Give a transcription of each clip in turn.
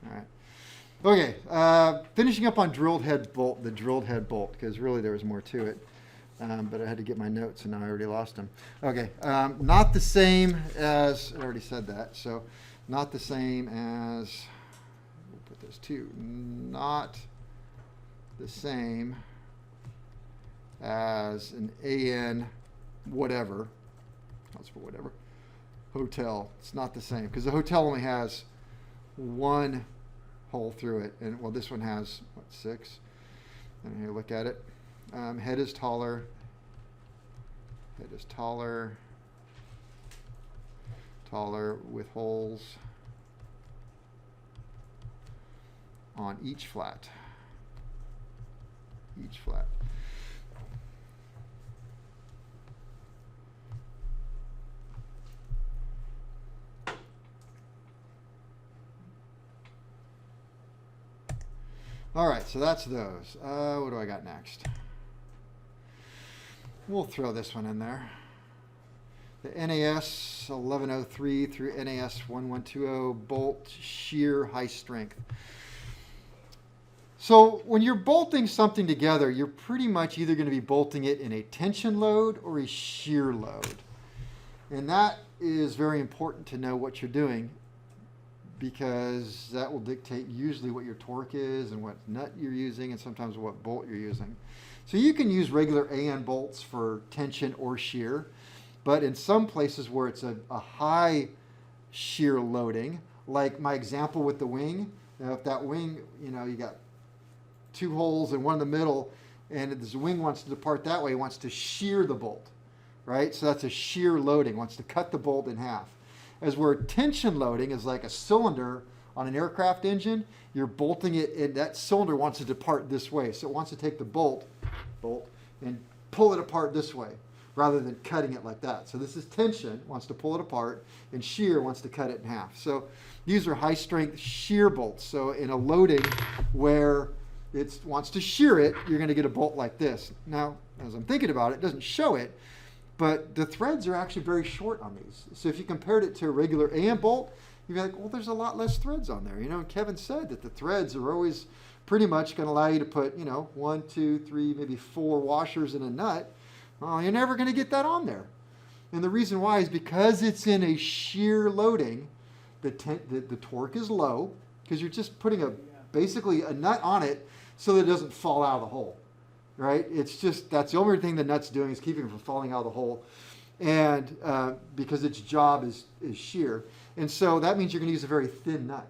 All right. Okay, finishing up on the drilled head bolt, because really there was more to it. But I had to get my notes, and now I already lost them. Okay, not the same as, I already said that, so not the same as, we'll put this too, not the same as an AN whatever, let's put whatever, hotel. It's not the same, because the hotel only has one hole through it, and well, this one has, what, 6? And here, look at it. Head is taller. Head is taller. Taller with holes on each flat. Each flat. All right, so that's those. What do I got next? We'll throw this one in there. The NAS 1103 through NAS 1120 bolt shear high strength. So when you're bolting something together, you're pretty much either going to be bolting it in a tension load or a shear load. And that is very important to know what you're doing, because that will dictate usually what your torque is and what nut you're using and sometimes what bolt you're using. So you can use regular AN bolts for tension or shear, but in some places where it's a high shear loading, like my example with the wing, if that wing, you got 2 holes and one in the middle, and the wing wants to depart that way, it wants to shear the bolt, right? So that's a shear loading, wants to cut the bolt in half. As where tension loading is like a cylinder on an aircraft engine, you're bolting it, and that cylinder wants to depart this way. So it wants to take the bolt and pull it apart this way rather than cutting it like that. So this is tension, wants to pull it apart, and shear wants to cut it in half. So these are high strength shear bolts. So in a loading where it wants to shear it, you're going to get a bolt like this. Now, as I'm thinking about it, it doesn't show it, but the threads are actually very short on these. So if you compared it to a regular AN bolt, you'd be like, well, there's a lot less threads on there. And Kevin said that the threads are always pretty much going to allow you to put, 1, 2, 3, maybe 4 washers in a nut. Well, you're never going to get that on there. And the reason why is because it's in a shear loading, the torque is low, because you're just putting basically a nut on it so that it doesn't fall out of the hole. Right? It's just, that's the only thing the nut's doing, is keeping it from falling out of the hole. And because its job is shear. And so that means you're going to use a very thin nut,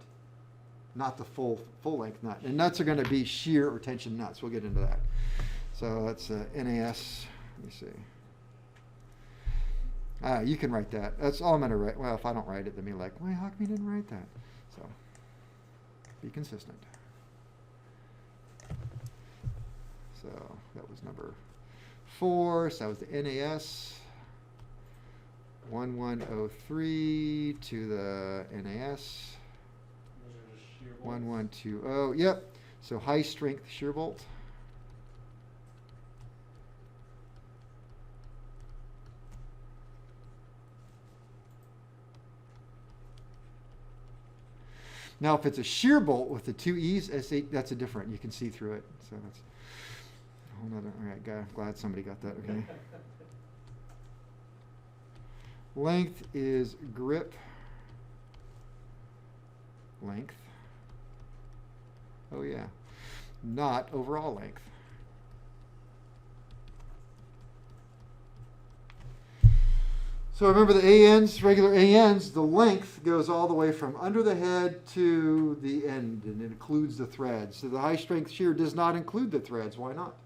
not the full length nut. And nuts are going to be shear or tension nuts. We'll get into that. So that's NAS. Let me see. You can write that. That's all I'm going to write. Well, if I don't write it, then be like, well, how come you didn't write that? So be consistent. So that was number 4. So that was the NAS 1103 to the NAS 1120. Yep. So high strength shear bolt. Now, if it's a shear bolt with the 2 E's, S8, that's a different. You can see through it. So that's a whole nother. All right, glad somebody got that. Okay. Length is grip length. Oh yeah, not overall length. So remember the ANs, regular ANs, the length goes all the way from under the head to the end, and it includes the threads. So the high strength shear does not include the threads. Why not?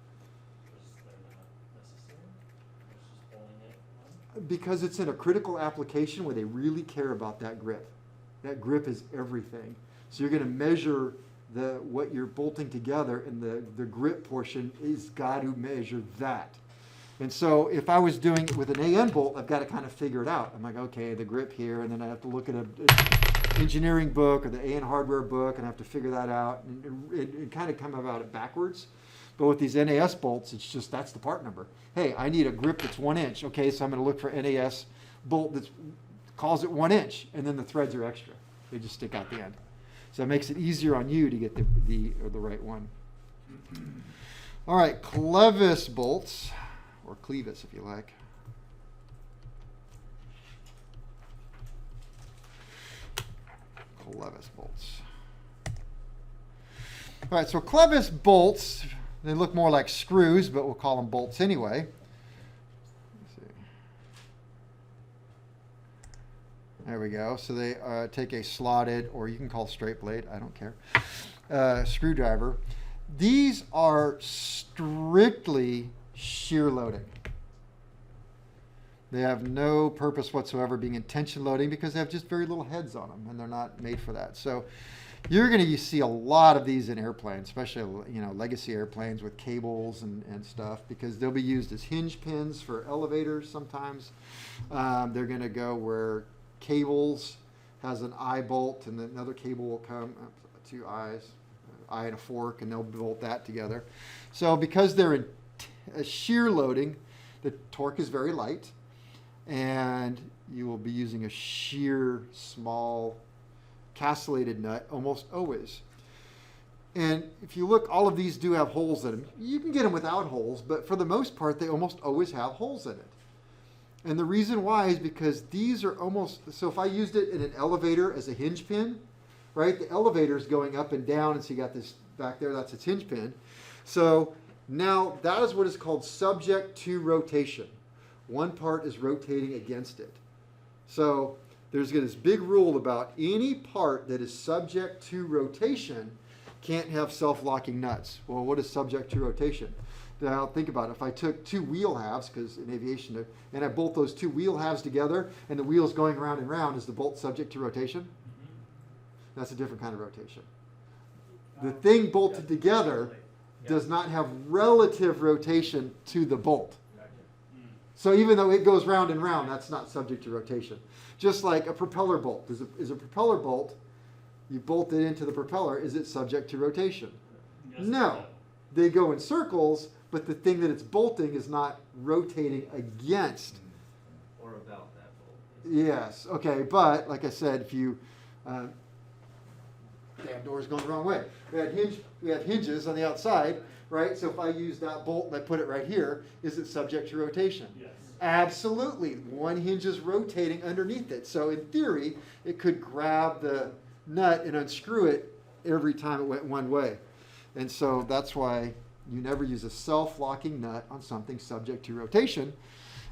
Because it's in a critical application where they really care about that grip. That grip is everything. So you're going to measure what you're bolting together, and the grip portion is got to measure that. And so if I was doing it with an AN bolt, I've got to kind of figure it out. I'm like, okay, the grip here, and then I have to look at an engineering book or the AN hardware book, and I have to figure that out, and kind of come about it backwards. But with these NAS bolts, it's just, that's the part number. Hey, I need a grip that's 1 inch. Okay, so I'm going to look for NAS bolt that calls it 1 inch, and then the threads are extra. They just stick out the end. So it makes it easier on you to get the right one. All right, Clevis bolts, or Clevis if you like. Clevis bolts. All right, so Clevis bolts, they look more like screws, but we'll call them bolts anyway. Let's see. There we go. So they take a slotted, or you can call straight blade, I don't care, screwdriver. These are strictly shear loading. They have no purpose whatsoever being in tension loading because they have just very little heads on them, and they're not made for that. So you're going to see a lot of these in airplanes, especially legacy airplanes with cables and stuff, because they'll be used as hinge pins for elevators sometimes. They're going to go where cables has an eye bolt, and then another cable will come, two eyes, eye and a fork, and they'll bolt that together. So because they're in shear loading, the torque is very light, and you will be using a shear small castellated nut almost always. And if you look, all of these do have holes in them. You can get them without holes, but for the most part, they almost always have holes in it. And the reason why is because these are almost, so if I used it in an elevator as a hinge pin, right, the elevator is going up and down, and so you got this back there, that's its hinge pin. So now that is what is called subject to rotation. One part is rotating against it. So there's this big rule about any part that is subject to rotation can't have self-locking nuts. Well, what is subject to rotation? Now think about it. If I took two wheel halves, because in aviation, and I bolt those two wheel halves together, and the wheel's going round and round, is the bolt subject to rotation? That's a different kind of rotation. The thing bolted together does not have relative rotation to the bolt. So even though it goes round and round, that's not subject to rotation. Just like a propeller bolt. Is a propeller bolt, you bolt it into the propeller, is it subject to rotation? No. They go in circles, but the thing that it's bolting is not rotating against. Or about that bolt. Yes, okay, but like I said, if you, damn door's going the wrong way. We have hinges on the outside, right? So if I use that bolt and I put it right here, is it subject to rotation? Yes. Absolutely. One hinge is rotating underneath it. So in theory, it could grab the nut and unscrew it every time it went one way. And so that's why you never use a self-locking nut on something subject to rotation.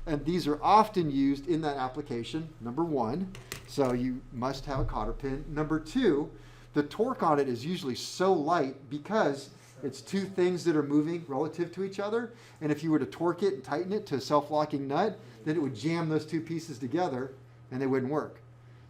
And these are often used in that application, number one. So you must have a cotter pin. Number two, the torque on it is usually so light because it's two things that are moving relative to each other. And if you were to torque it and tighten it to a self-locking nut, then it would jam those two pieces together and they wouldn't work.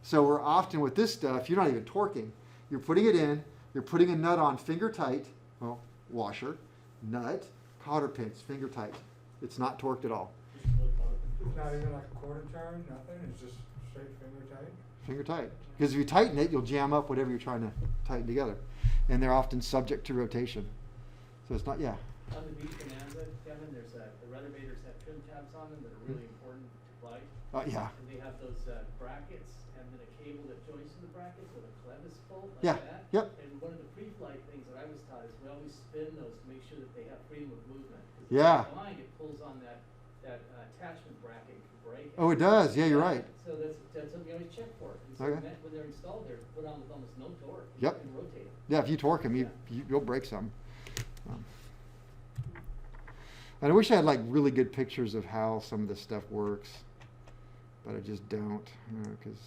So we're often with this stuff, you're not even torquing. You're putting it in, you're putting a nut on finger tight, well, washer, nut, cotter pins, finger tight. It's not torqued at all. It's not even like a quarter turn, nothing, it's just straight finger tight? Finger tight. Because if you tighten it, you'll jam up whatever you're trying to tighten together. And they're often subject to rotation. So it's not, yeah. On the beach bonanza, Kevin, there's the renovators have trim tabs on them that are really important to flight. Yeah. And they have those brackets and then a cable that joins to the brackets with a Clevis bolt like Yeah. that. Yep. And one of the pre-flight things that I was taught is we always spin those to make sure that they have freedom of movement. Yeah. If you're flying, it pulls on that attachment bracket and can break it. Oh, it does. Yeah, you're right. So that's something we always check for. And so Okay. when they're installed, they're put on with almost no torque. Yep. You can rotate them. Yeah, if you torque them, you'll break some. And I wish I had like really good pictures of how some of this stuff works, but I just don't, because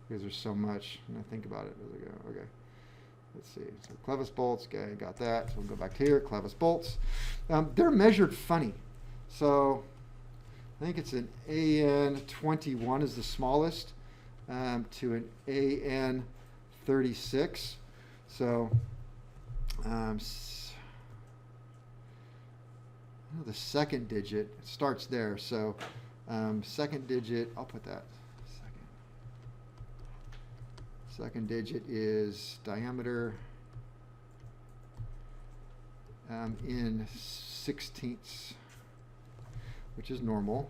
there's so much, and I think about it as I go. Okay, let's see. So Clevis bolts, okay, got that. So we'll go back to here. Clevis bolts. They're measured funny. So I think it's an AN21 is the smallest to an AN36. So the second digit starts there. So second digit, I'll put that second digit is diameter in sixteenths, which is normal.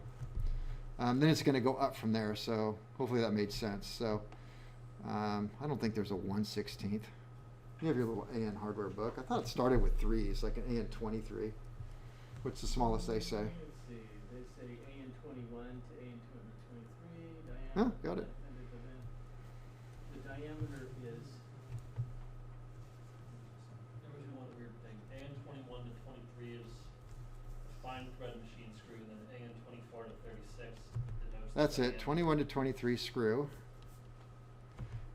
Then it's going to go up from there. So hopefully that made sense. So I don't think there's a 1/16. You have your little AN hardware book. I thought it started with 3s, like an AN 23. What's the smallest they say? Let's see, they say AN 21 to AN 223, diameter. Oh, got it. The diameter is, There was one weird thing. AN 21 to 23 is fine thread machine screw, and then AN 24 to 36 denotes. That's the it, 21 to 23 screw.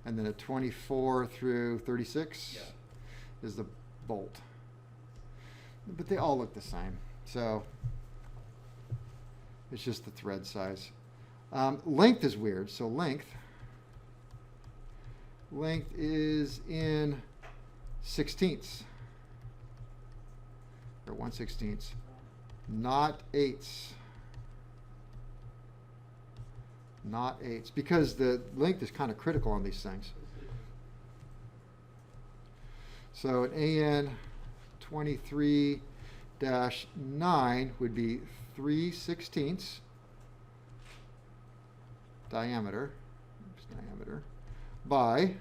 And then a 24 through 36 Yeah. is the bolt. But they all look the same. So it's just the thread size. Length is weird. So length is in 16ths. Or 1/16, not 8ths. Not 8ths, because the length is kind of critical on these things. So an AN 23-9 would be 3/16 diameter by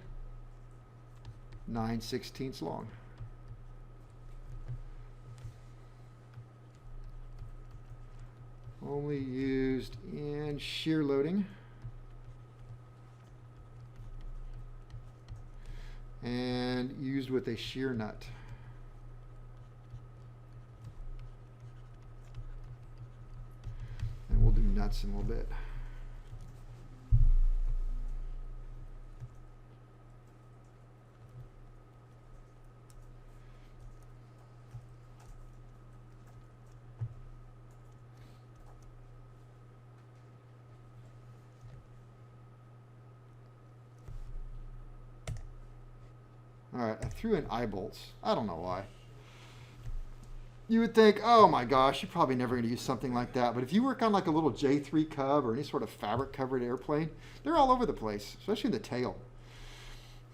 9/16 long. Only used in shear loading and used with a shear nut. And we'll do nuts in a little bit. All right, I threw in eye bolts. I don't know why. You would think, oh my gosh, you're probably never going to use something like that. But if you work on like a little J3 Cub or any sort of fabric covered airplane, they're all over the place, especially in the tail.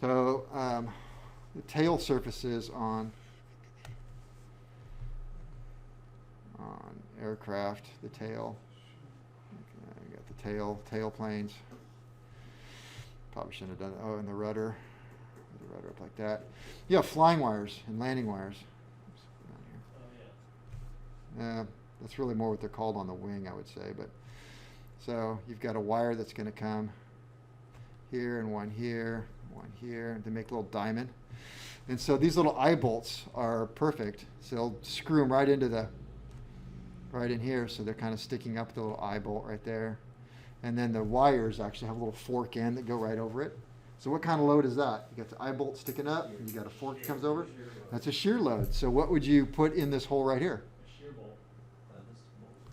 So the tail surfaces on aircraft, the tail. Okay, I got the tail planes. Probably shouldn't have done it. Oh, and the rudder. The rudder up like that. You have flying wires and landing wires. Oh, yeah. That's really more what they're called on the wing, I would say. But so you've got a wire that's going to come here and one here, They make a little diamond. And so these little eye bolts are perfect. So they'll screw them right in here. So they're kind of sticking up the little eye bolt right there. And then the wires actually have a little fork end that go right over it. So what kind of load is that? You got the eye bolt sticking up, and you got a fork that comes over. That's a shear load. So what would you put in this hole right here? A shear bolt.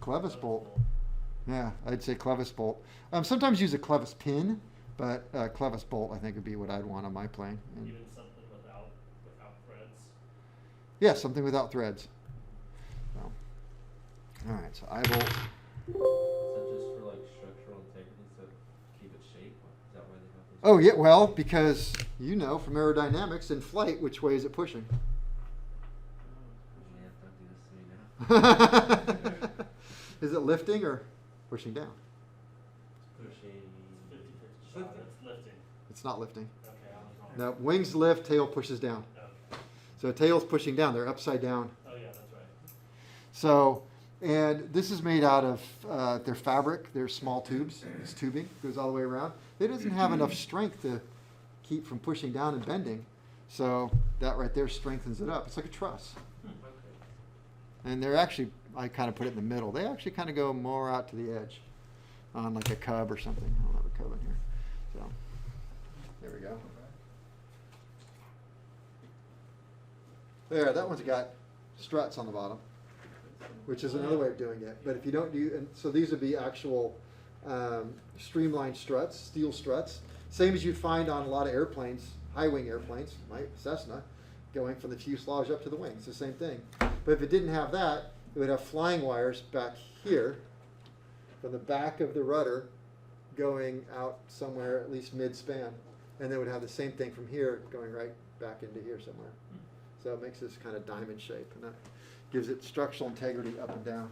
Clevis bolt. Yeah, I'd say Clevis bolt. Sometimes use a Clevis pin, but Clevis bolt I think would be what I'd want on my plane. And Even something without threads. yeah, something without threads. So, all right, so eye bolt. Is that just for like structural integrity to keep it shape? Is that why they have those? Oh yeah, well, because you know from aerodynamics in flight, which way is it pushing? Yeah, don't do this to me now. Is it lifting or pushing down? Pushing. 50-50 shot. It's lifting. It's not lifting. Okay, I was wrong. No, wings lift, tail pushes down. Okay. So tail's pushing down. They're upside down. Oh yeah, that's right. So, and this is made out of their fabric. They're small tubes. It's tubing. Goes all the way around. It doesn't have enough strength to keep from pushing down and bending. So that right there strengthens it up. It's like a truss. Okay. And they're actually, I kind of put it in the middle. They actually kind of go more out to the edge on like a Cub or something. I don't have a Cub in here. So there we go. There, that one's got struts on the bottom, which is another way of doing it. But if you don't do, and so these would be actual streamlined struts, steel struts, same as you'd find on a lot of airplanes, high wing airplanes, like Cessna, going from the fuselage up to the wing. It's the same thing. But if it didn't have that, it would have flying wires back here from the back of the rudder going out somewhere at least mid-span. And they would have the same thing from here going right back into here somewhere. So it makes this kind of diamond shape, and that gives it structural integrity up and down.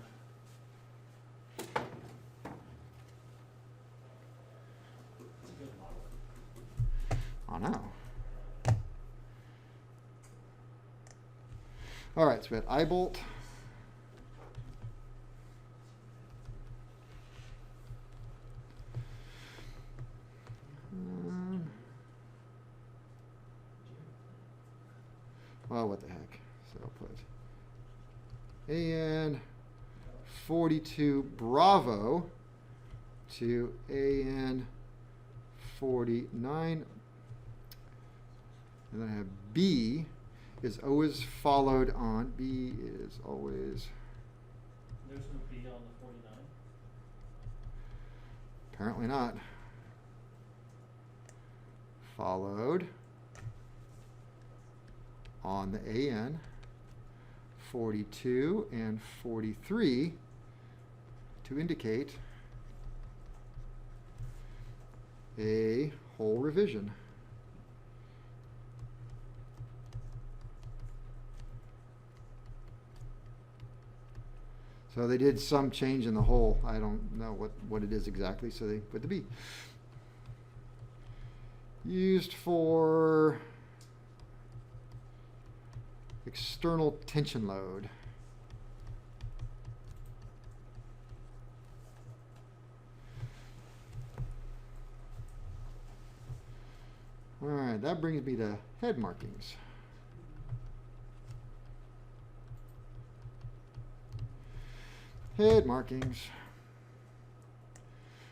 don't know. All right, so we had eye bolt. Well, what the heck? So I'll put AN 42 Bravo to AN 49. And then I have B is always followed on. B is always. There's no B on the 49. Apparently not. Followed on the AN 42 and 43 to indicate a whole revision. So they did some change in the hole. I don't know what it is exactly, so they put the B. Used for external tension load. All right, that brings me to head markings. Head markings.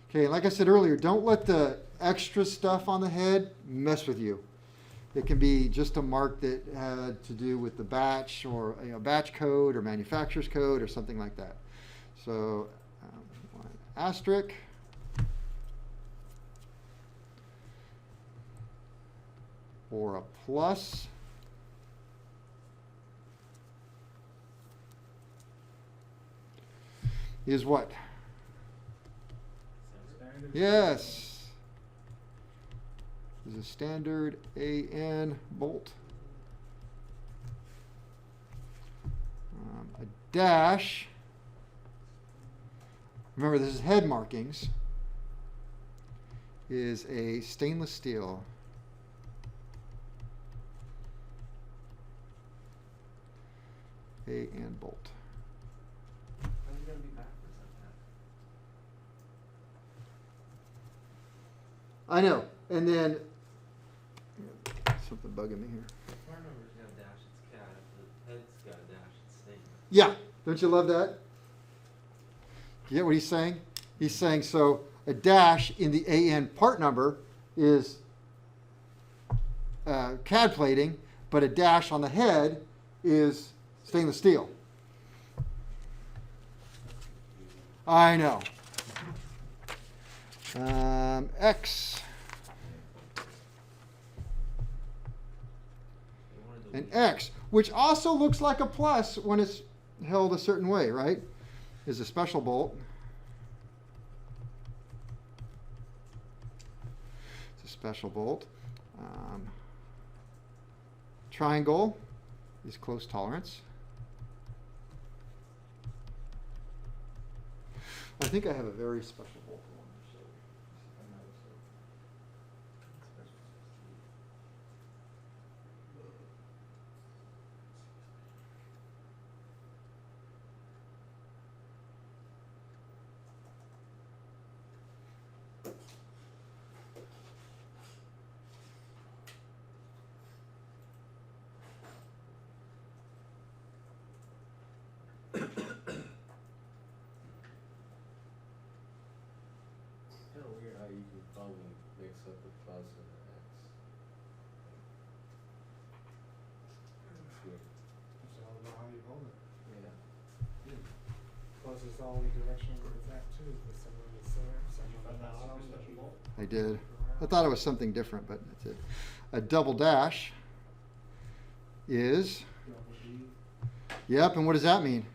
Okay, like I said earlier, don't let the extra stuff on the head mess with you. It can be just a mark that had to do with the batch or batch code or manufacturer's code or something like that. So asterisk. Or a plus. Is what? Standard. Yes. Is a standard AN bolt. A dash. Remember, this is head markings. Is a stainless steel. AN bolt. How are you gonna be backwards like that? I know. And then something bugging me here. Part numbers have dash, it's cat. If the head's got a dash, it's snake. Yeah, don't you love that? You get what he's saying? He's saying so a dash in the AN part number is CAD plating, but a dash on the head is stainless steel. I know. X and X, which also looks like a plus when it's held a certain way, right? Is a special bolt. It's a special bolt. Triangle is close tolerance. I think I have a very special bolt I want to show you. See if I know Kinda weird how you can probably mix up the plus and the X. It's weird. It's all about how you hold it. Yeah. Plus, it's all the direction where it's at too. There's some on the center, some on the Find that bottom. super special bolt? I did. I thought it was something different, but that's it. A double dash is, Double D. yep, and what does that mean?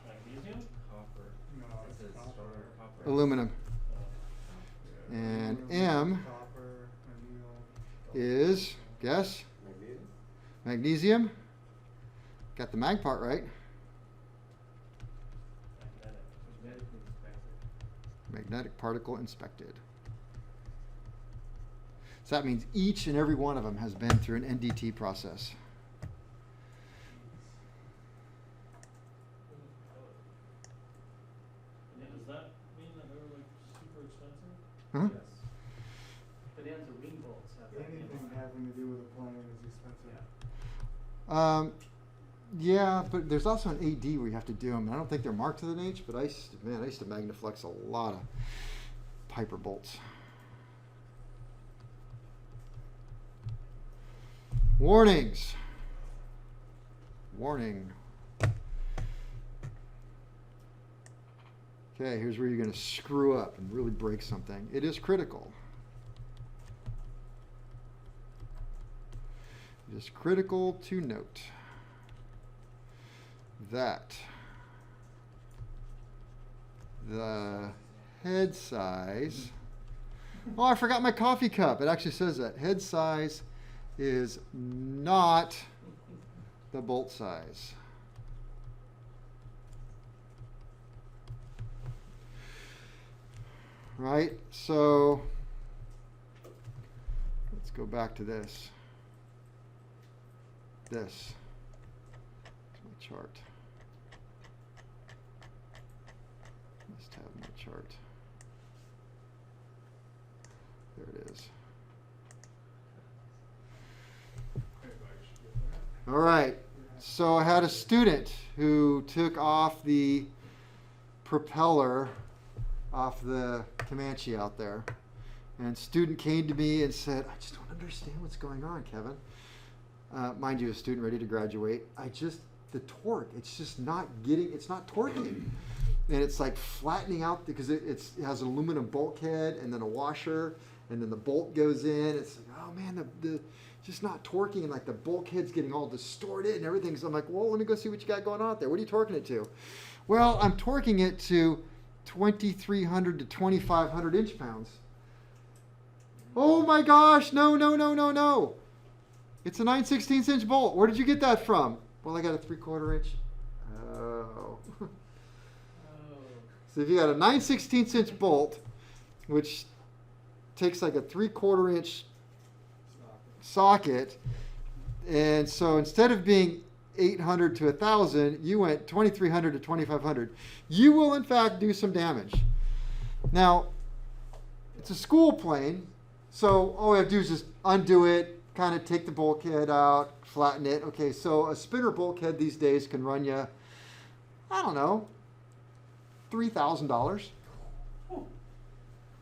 Magnesium? Copper. No, It it's says copper. stronger copper. Aluminum. Yeah, And aluminum, M Copper, anneal. is, guess, magnesium. Got the mag part right. Magnetic. Magnetic particle inspected. So that means each and every one of them has been through an NDT process. Does that mean that they're like super expensive? Huh? Yes. Bonanza wing bolts have that. Anything having to do with a plane is expensive. Yeah. Yeah, but there's also an AD where you have to do them. I don't think they're marked with an H, but I used to Magnaflex a lot of Piper bolts. Warnings. Warning. Okay, here's where you're going to screw up and really break something. It is critical. It is critical to note that the head size, oh, I forgot my coffee cup. It actually says that. Head size is not the bolt size. Right? So let's go back to this. This. My chart. Must have my chart. There it is. All right. So I had a student who took off the propeller off the Comanche out there. And student came to me and said, I just don't understand what's going on, Kevin. Mind you, a student ready to graduate. The torque, it's just not getting, it's not torquing. And it's like flattening out because it has an aluminum bulkhead and then a washer and then the bolt goes in. It's like, oh man, the just not torquing, and like the bulkhead's getting all distorted and everything. So I'm like, well, let me go see what you got going on out there. What are you torquing it to? Well, I'm torquing it to 2,300 to 2,500 inch-pounds. Oh my gosh, no. It's a 9/16 inch bolt. Where did you get that from? Well, I got a 3/4 inch. Oh. So if you got a 9/16 inch bolt, which takes like a 3/4 inch socket, and so instead of being 800 to 1,000, you went 2,300 to 2,500. You will in fact do some damage. Now, it's a school plane, so all we have to do is just undo it, kind of take the bulkhead out, flatten it. Okay, so a spinner bulkhead these days can run you, I don't know, $3,000.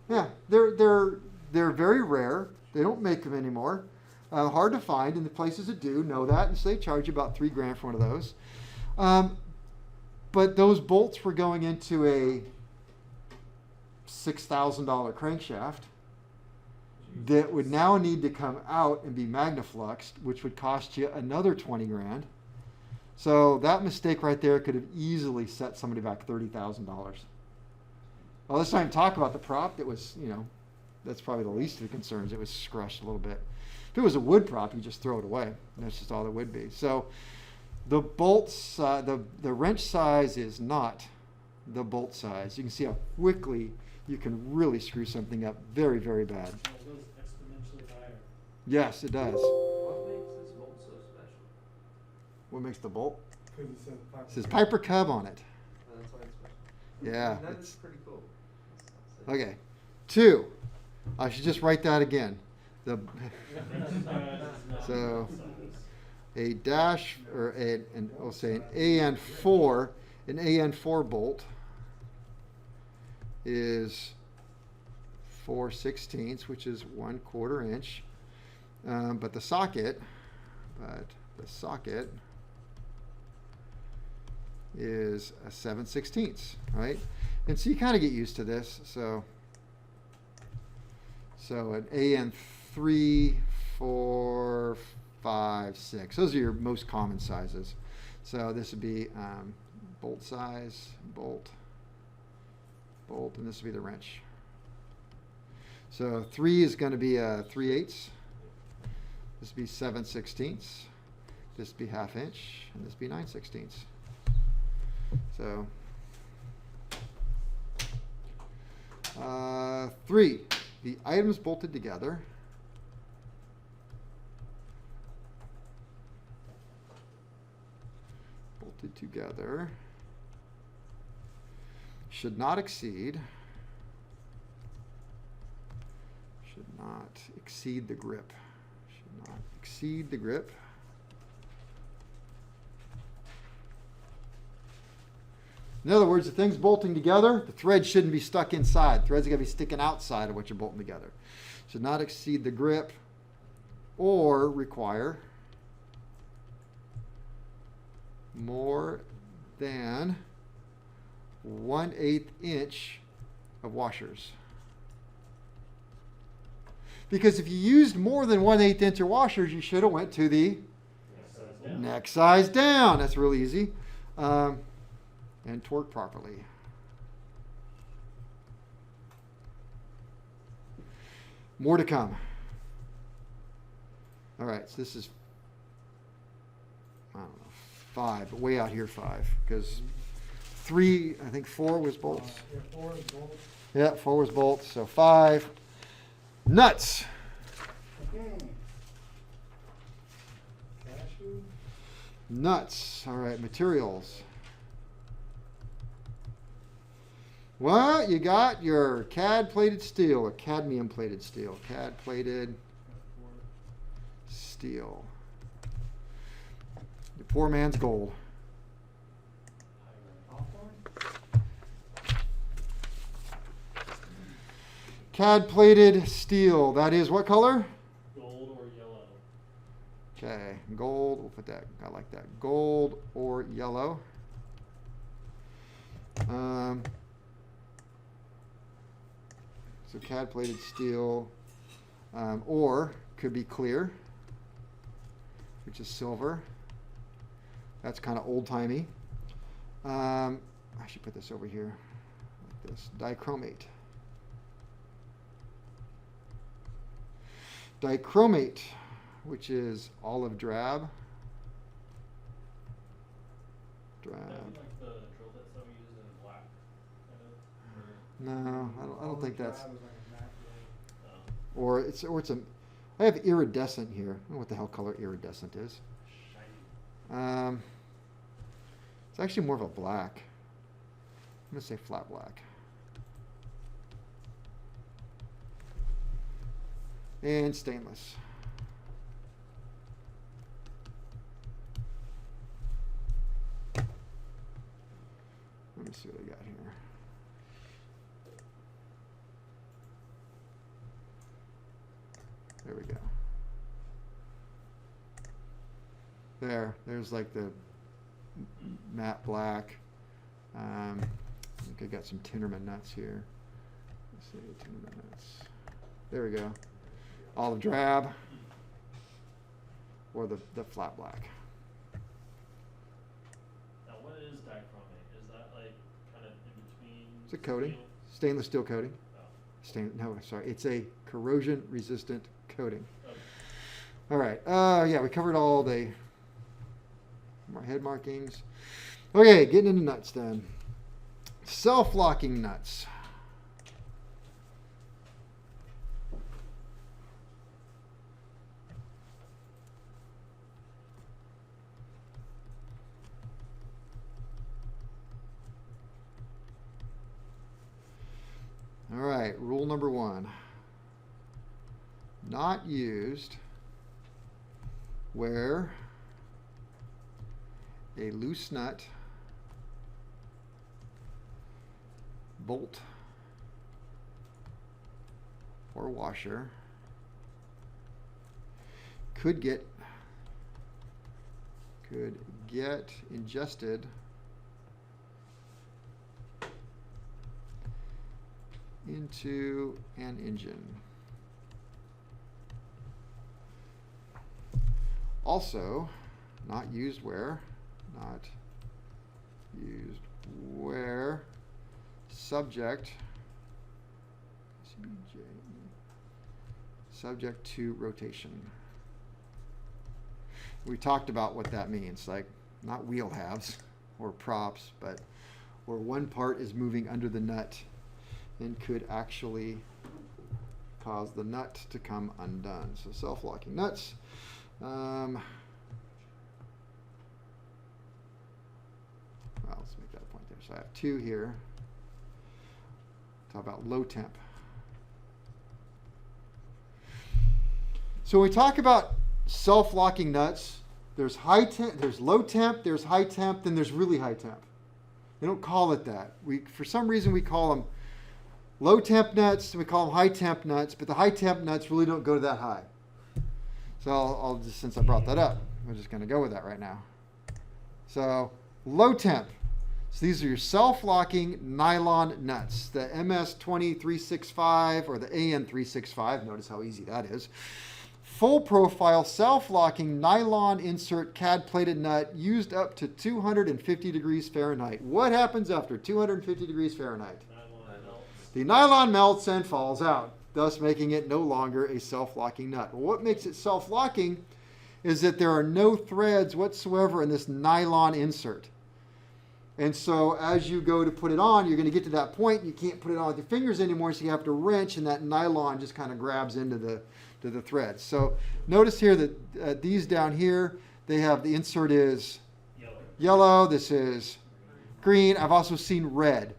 Yeah, they're very rare. They don't make them anymore. Hard to find, and the places that do know that, and so they charge you about $3,000 for one of those. But those bolts were going into a $6,000 crankshaft that would now need to come out and be Magnafluxed, which would cost you another $20,000. So that mistake right there could have easily set somebody back $30,000. Well, let's not even talk about the prop. That was, that's probably the least of the concerns. It was scratched a little bit. If it was a wood prop, you just throw it away. That's just all it would be. So the bolts, the wrench size is not the bolt size. You can see how quickly you can really screw something up very, very bad. So it goes exponentially higher. Yes, it does. What makes this bolt so special? What makes the bolt? Because it says Piper. It says Piper Cub on it. Oh, that's why it's special. Yeah, That it's- is pretty cool. That's Okay. 2. I should just write that again. The So a dash or we'll say an AN4, an AN4 bolt is 4/16, which is 1/4 inch. But the socket is a 7/16, right? And so you kind of get used to this. So an AN3, 4, 5, 6. Those are your most common sizes. So this would be bolt size, bolt, and this would be the wrench. So 3 is going to be a 3/8. This would be 7/16. This would be 1/2 inch, and this would be 9/16. So 3. The items bolted together bolted together should not exceed the grip. Should not exceed the grip. In other words, the thing's bolting together, the thread shouldn't be stuck inside. Threads are going to be sticking outside of what you're bolting together. Should not exceed the grip or require more than 1/8 inch of washers. Because if you used more than 1/8 inch of washers, you should have went to the next size down. That's real easy. And torque properly. More to come. All right, so this is, I don't know, 5, but way out here 5, because 3, I think 4 was bolts. Yeah, 4 is bolts. Yeah, 4 was bolts, so 5. Nuts. Cashew. Nuts. All right, materials. Well, you got your cad plated steel or cadmium plated steel. Cad plated steel. The poor man's gold. Cad plated steel. That is what color? Gold or yellow. Okay, gold. We'll put that. I like that. Gold or yellow. So cad plated steel, or could be clear, which is silver. That's kind of old timey. I should put this over here like this. Dichromate. Dichromate, which is olive drab. That'd be like the drill bit that we use in black, kind of. No, I don't think that's. Drab is like a matte gray. Or it's a. I have iridescent here. I don't know what the hell color iridescent is. Shiny. It's actually more of a black. I'm gonna say flat black. And stainless. Let me see what I got here. There we go. There's like the matte black. I think I got some Tinnerman nuts here. Let's see, Tinnerman nuts. There we go. Olive drab or the flat black. Now, what is dichromate? Is that like kind of in between? It's a coating, steel? stainless steel coating. Oh. No, sorry, it's a corrosion resistant coating. Okay. All right, yeah, we covered all the head markings. Okay, getting into nuts then. Self-locking nuts. All right, rule number 1. Not used where a loose nut, bolt, or washer could get ingested into an engine. Also, not used where subject to rotation. We talked about what that means, like not wheel halves or props, but where one part is moving under the nut and could actually cause the nut to come undone. So self-locking nuts. So I have two here. Talk about low temp. So when we talk about self-locking nuts, there's high temp, there's low temp, there's high temp, then there's really high temp. They don't call it that. For some reason we call them low temp nuts, we call them high temp nuts, but the high temp nuts really don't go that high. So I'll just, since I brought that up, we're just going to go with that right now. So low temp. So these are your self-locking nylon nuts, the MS20365 or the AN365. Notice how easy that is. Full profile self-locking nylon insert CAD plated nut used up to 250 degrees Fahrenheit. What happens after 250 degrees Fahrenheit? Nylon melts. The nylon melts and falls out, thus making it no longer a self-locking nut. Well, what makes it self-locking is that there are no threads whatsoever in this nylon insert. And so as you go to put it on, you're going to get to that point, you can't put it on with your fingers anymore, so you have to wrench, and that nylon just kind of grabs into the threads. So notice here that these down here, they have the insert is yellow, this is green. I've also seen red.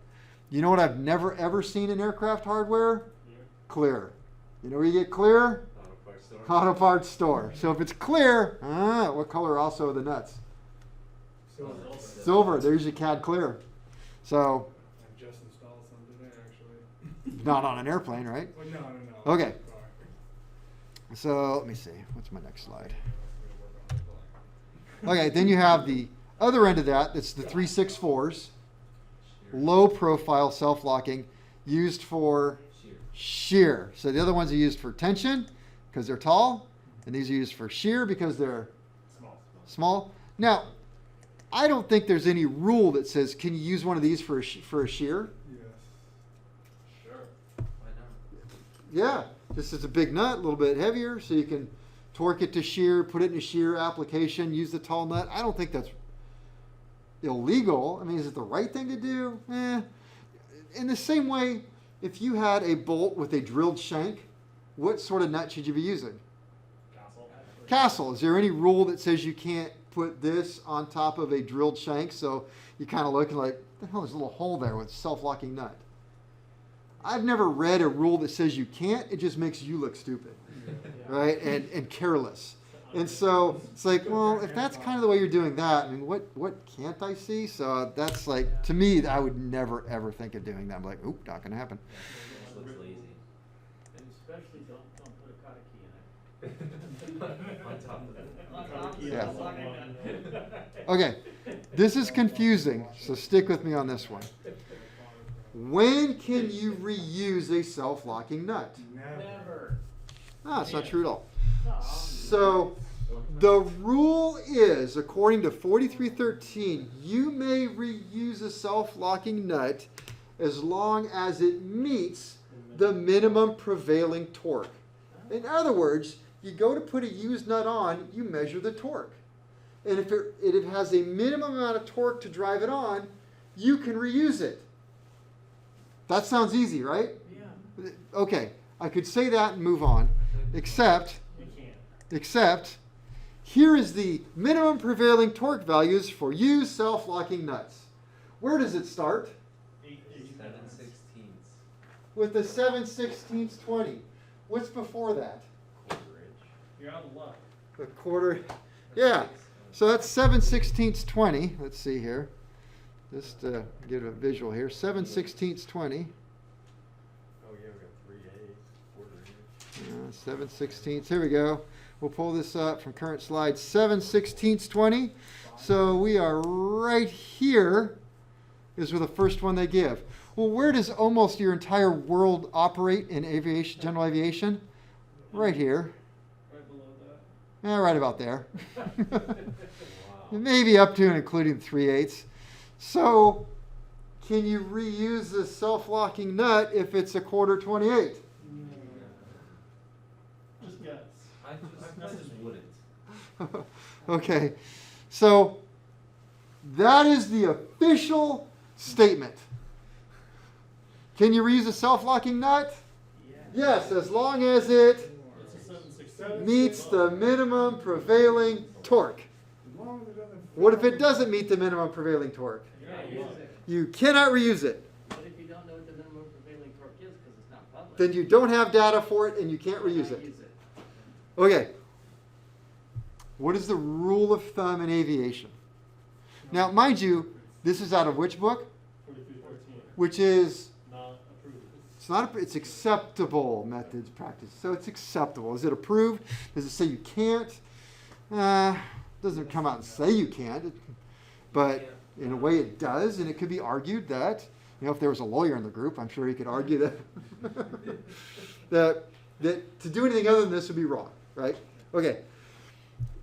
You know what I've never ever seen in aircraft hardware? Clear. You know where you get clear? Auto parts store. So if it's clear, what color also are the nuts? Silver. There's your CAD clear. So I just installed some today, actually. not on an airplane, right? Well, no. Okay. So let me see. What's my next slide? Okay, then you have the other end of that. That's the 364s. Low profile self-locking used for shear. So the other ones are used for tension because they're tall, and these are used for shear because they're small. Now, I don't think there's any rule that says, can you use one of these for a shear? Yes. Sure. Why not? Yeah, this is a big nut, a little bit heavier, so you can torque it to shear, put it in a shear application, use the tall nut. I don't think that's illegal. I mean, is it the right thing to do? In the same way, if you had a bolt with a drilled shank, what sort of nut should you be using? Castle. Is there any rule that says you can't put this on top of a drilled shank? So you kind of looking like, the hell, there's a little hole there with self-locking nut. I've never read a rule that says you can't. It just makes you look stupid, right? And careless. And so it's like, well, if that's kind of the way you're doing that, I mean, what can't I see? So that's like, to me, I would never, ever think of doing that. I'm like, oop, not going to happen. It just looks lazy. And especially don't put a cotta key in it. On top of it. Yeah. Okay, this is confusing, so stick with me on this one. When can you reuse a self-locking nut? Never. No, it's not true at all. So the rule is, according to 4313, you may reuse a self-locking nut as long as it meets the minimum prevailing torque. In other words, you go to put a used nut on, you measure the torque. And if it has a minimum amount of torque to drive it on, you can reuse it. That sounds easy, right? Yeah. Okay, I could say that and move on, except here is the minimum prevailing torque values for used self-locking nuts. Where does it start? 7/16. With the 7/16 20. What's before that? You're out of luck. A quarter. Yeah. So that's 7/16 20. Let's see here. Just to get a visual here. 7/16 20. Oh, yeah, we got 3/8, quarter 7/16. Here we go. We'll pull this up from current slide. 7/16 20. So we are right here is with the first one they give. Well, where does almost your entire world operate in aviation, general aviation? Right here. Right below that. Yeah, right about there. Wow. Maybe up to and including 3/8. So, can you reuse the self-locking nut if it's a quarter 28? Just guess. I just wouldn't. Okay, so that is the official statement. Can you reuse a self-locking nut? Yes, as long as it It's a 7/16. meets the minimum prevailing torque. As long as it doesn't. What if it doesn't meet the minimum prevailing torque? Yeah, use it. You cannot reuse it. But if you don't know what the minimum prevailing torque is because it's not published. Then you don't have data for it and you can't reuse it. Use it. Okay. What is the rule of thumb in aviation? Now, mind you, this is out of which book? 4313, Which is, not approved. it's not, it's acceptable methods practice. So it's acceptable. Is it approved? Does it say you can't? Doesn't come out and say you can't, but in a way it does, and it could be argued that, if there was a lawyer in the group, I'm sure he could argue that that to do anything other than this would be wrong, right? Okay.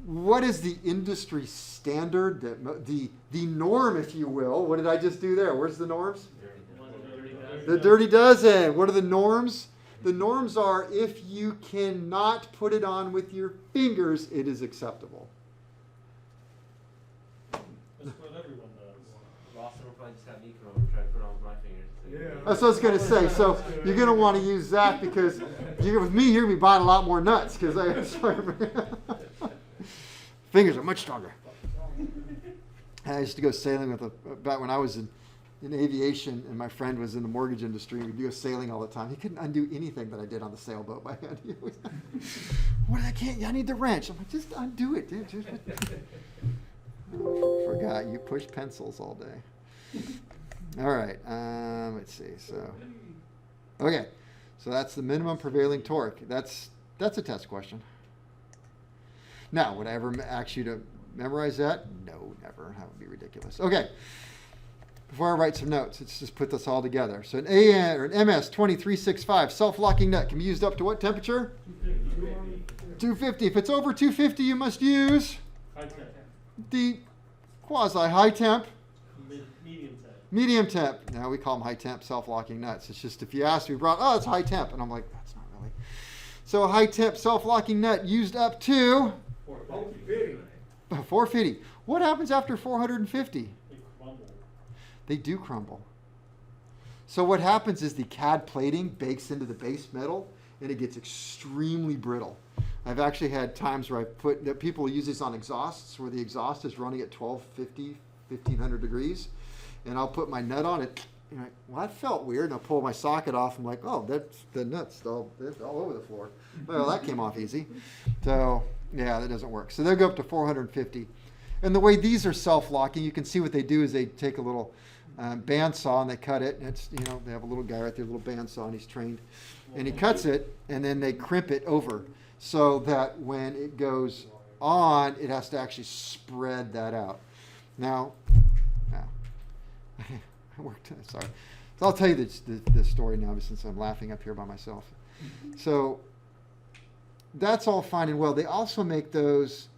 What is the industry standard, the norm, if you will? What did I just do there? Where's the norms? The dirty dozen. What are the norms? The norms are if you cannot put it on with your fingers, it is acceptable. That's what everyone does. Lawson will probably just have me come over and try to put it on with my fingers. Yeah. That's what I was going to say. So you're going to want to use that because with me, you're going to be buying a lot more nuts because fingers are much stronger. I used to go sailing back when I was in aviation, and my friend was in the mortgage industry. We'd go sailing all the time. He couldn't undo anything that I did on the sailboat by hand. I need the wrench. I'm like, just undo it, dude. Forgot you push pencils all day. All right. Let's see. So, okay. So that's the minimum prevailing torque. That's a test question. Now, would I ever ask you to memorize that? No, never. That would be ridiculous. Okay. Before I write some notes, let's just put this all together. So an AN or an MS 2365 self-locking nut can be used up to what temperature? 250. If it's over 250, you must use High temp. the quasi-high temp, Medium temp. medium temp. Now we call them high temp self-locking nuts. It's just if you ask me, it's high temp. And I'm like, that's not really. So a high temp self-locking nut used up to 450. What happens after 450? They crumble. They do crumble. So what happens is the CAD plating bakes into the base metal and it gets extremely brittle. I've actually had times where people use these on exhausts where the exhaust is running at 1250, 1500 degrees, and I'll put my nut on it. And that felt weird. And I'll pull my socket off. I'm like, that's the nuts all over the floor. Well, that came off easy. So yeah, that doesn't work. So they'll go up to 450. And the way these are self-locking, you can see what they do is they take a little bandsaw and they cut it. And it's they have a little guy right there, a little bandsaw, and he's trained, and he cuts it, and then they crimp it over so that when it goes on, it has to actually spread that out. Now, I worked. Sorry, so I'll tell you this story now since I'm laughing up here by myself. So that's all fine and well. They also make those.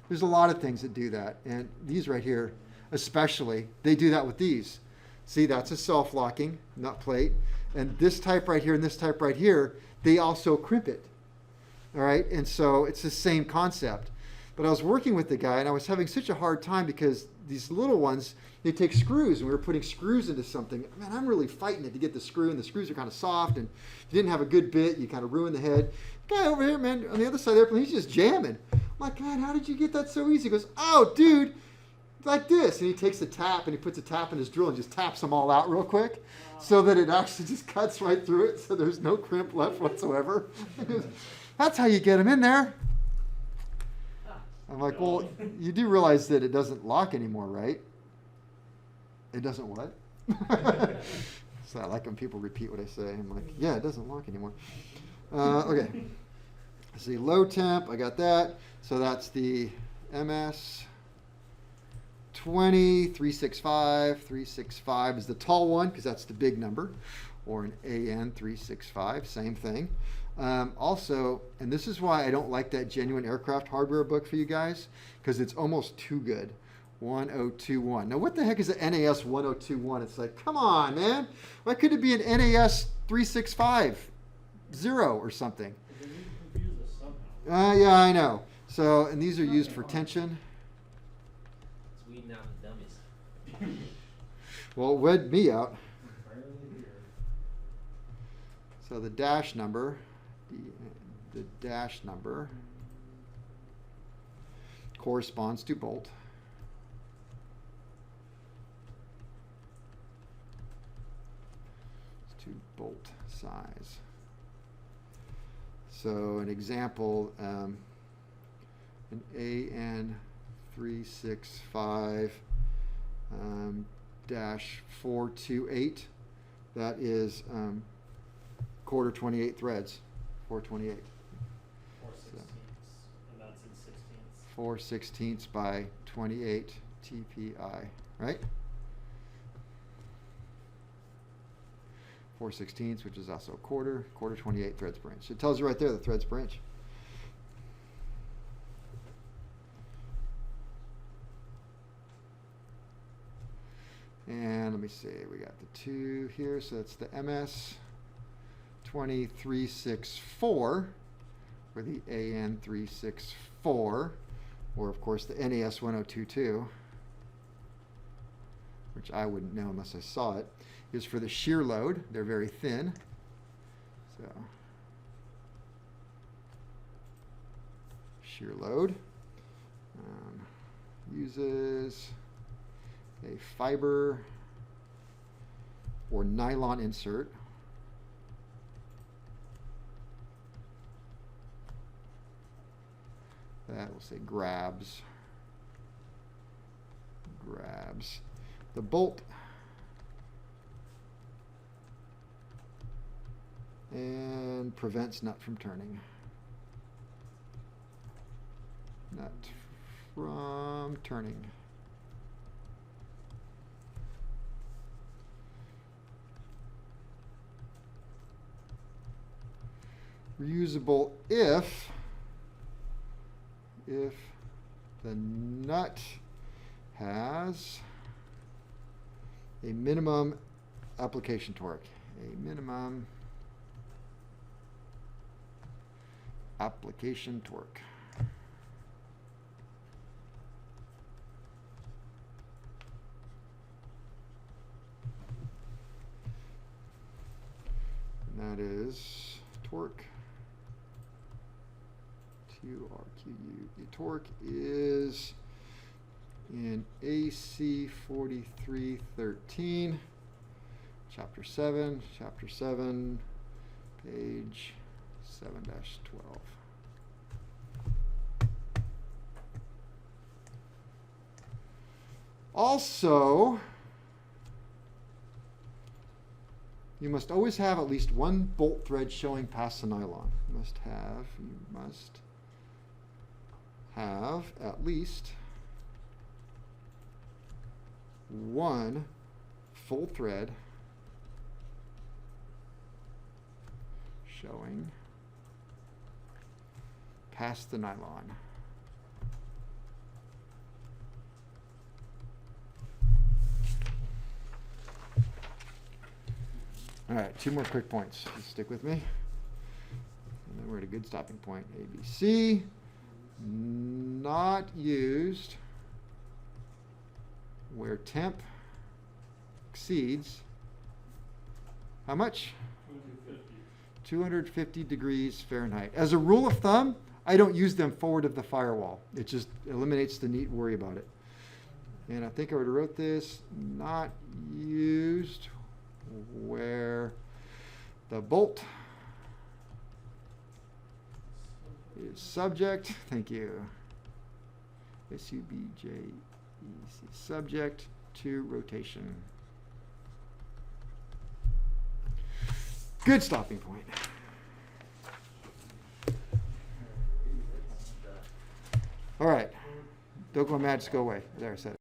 There's a lot of things that do that, and these right here, especially, they do that with these. See, that's a self-locking nut plate, and this type right here and this type right here, they also crimp it. All right, and so it's the same concept. But I was working with the guy, and I was having such a hard time because these little ones, they take screws, and we were putting screws into something. Man, I'm really fighting it to get the screw, and the screws are kind of soft, and if you didn't have a good bit, you kind of ruin the head. The guy over here, man, on the other side of the airplane, he's just jamming. I'm like, God, how did you get that so easy? He goes, dude, like this. And he takes the tap, and he puts a tap in his drill and just taps them all out real quick so that it actually just cuts right through it, so there's no crimp left whatsoever. He goes, that's how you get them in there. I'm like, well, you do realize that it doesn't lock anymore, right? It doesn't what? So I like when people repeat what I say. I'm like, yeah, it doesn't lock anymore. Okay. Let's see, low temp, I got that. So that's the MS 365. 365 is the tall one because that's the big number, or an AN 365, same thing. Also, and this is why I don't like that Genuine Aircraft Hardware book for you guys, because it's almost too good. 1021. Now, what the heck is an NAS 1021? It's like, come on, man. Why couldn't it be an NAS 365 0 or something? They need to confuse us somehow. Yeah, I know. So, and these are used for tension. It's weeding out the dummies. Well, it weed me out. So the dash number, the dash number corresponds to bolt. bolt size. So an example, an AN365 dash 428, that is quarter 28 threads, 428. 4/16, and that's in 16ths. 4/16 by 28 TPI, right? 4/16, which is also a quarter 28 threads per inch. It tells you right there the threads per inch. And let me see, we got the 2 here, so that's the MS 2364 or the AN364, or of course the NAS 1022, which I wouldn't know unless I saw it, is for the shear load. They're very thin. So shear load uses a fiber or nylon insert that will say grabs the bolt and prevents nut from turning. Nut from turning. Reusable if the nut has a minimum application torque. A minimum application torque. And that is torque. TORQU. The torque is in AC 4313, chapter 7, page 7-12. Also, you must always have at least one bolt thread showing past the nylon. You must have at least one full thread showing past the nylon. All right, 2 more quick points. Just stick with me. And then we're at a good stopping point. ABC, not used where temp exceeds how much? 250 degrees Fahrenheit. As a rule of thumb, I don't use them forward of the firewall. It just eliminates the need worry about it. And I think I would have wrote this, not used where the bolt is subject, thank you, SUBJEC, subject to rotation. Good stopping point. All right, don't go mad, just go away. There, I said it.